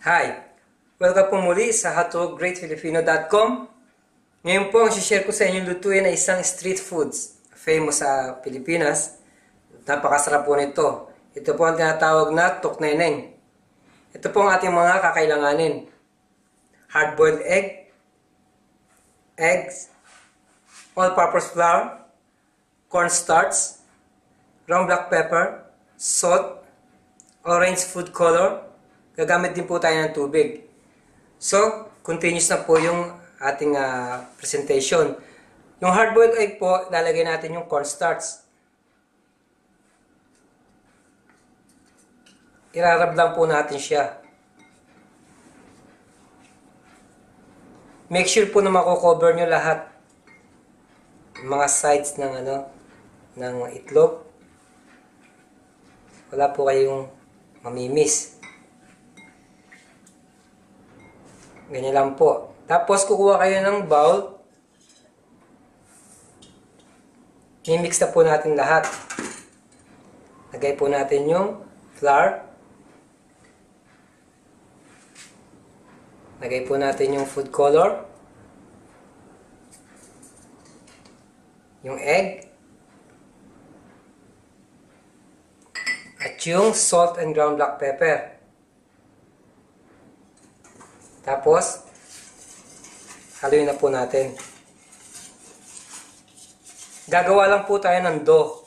Hi! Welcome po muli sa howtogreatfilipino.com. Ngayon po, ang share ko sa inyo lutuin ay isang street foods famous sa Pilipinas. Napakasarap po nito. Ito po ang tinatawag na tokneneng. Ito po ang ating mga kakailanganin. Hard-boiled eggs, all-purpose flour, cornstarch, ground black pepper, salt, orange food color. Gagamit din po tayo ng tubig. So, continuous na po yung ating presentation. Yung hard-boiled egg po, lalagay natin yung cornstarch. Irarab lang po natin siya. Make sure po na mako-cover nyo lahat. Yung mga sides ng ng itlog. Wala po kayong mamimiss. Ganyan lang po. Tapos, kukuha kayo ng bowl. I-mix na po natin lahat. Lagay po natin yung flour. Lagay po natin yung food color. Yung egg. At yung salt and ground black pepper. Tapos, haluin na po natin. Gagawa lang po tayo ng dough.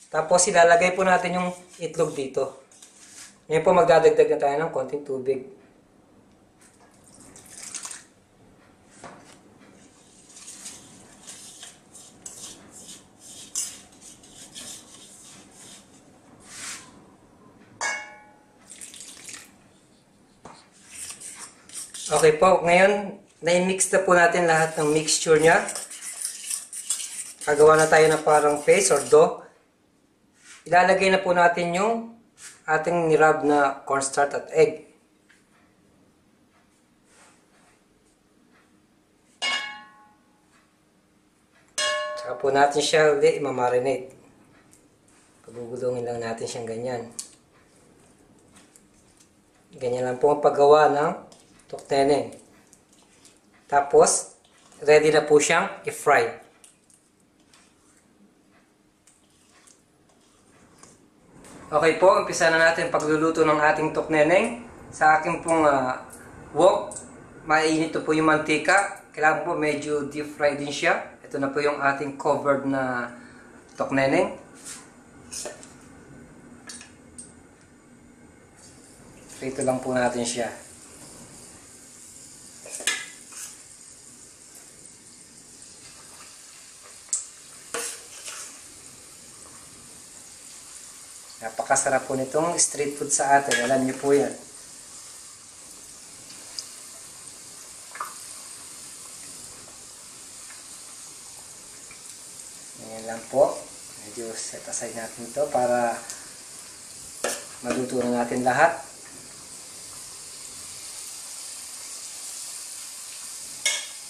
Tapos, ilalagay po natin yung itlog dito. Ngayon po, magdadagdag na tayo ng konting tubig. Okay po, ngayon, na-mix na po natin lahat ng mixture niya. Gagawa na tayo na parang paste or dough. Ilalagay na po natin yung ating nirab na cornstarch at egg. Saka po natin siya ulit i-marinate. Pagugulungin lang natin siyang ganyan. Ganyan lang po ang paggawa ng tokneneng. Tapos, ready na po siyang i-fry. Okay po, umpisa na natin pagluluto ng ating tokneneng. Sa aking pong wok, mainit po yung mantika. Kailangan po medyo deep fry din siya. Ito na po yung ating covered na tokneneng. Prito lang po natin siya. Napakasarap po nitong street food sa atin. Alam niyo po yan. Ganyan lang po. Medyo set aside natin ito para maluto na natin lahat.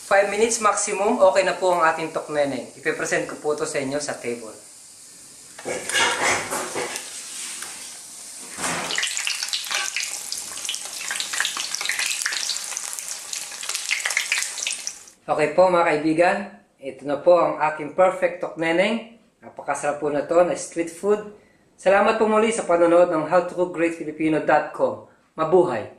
Five minutes maximum, okay na po ang ating tokneneng. Ipipresent ko po ito sa inyo sa table. Okay po mga kaibigan, ito na po ang aking perfect tokneneng. Napakasarap po na ito na street food. Salamat po muli sa panonood ng howtogreatfilipino.com. Mabuhay!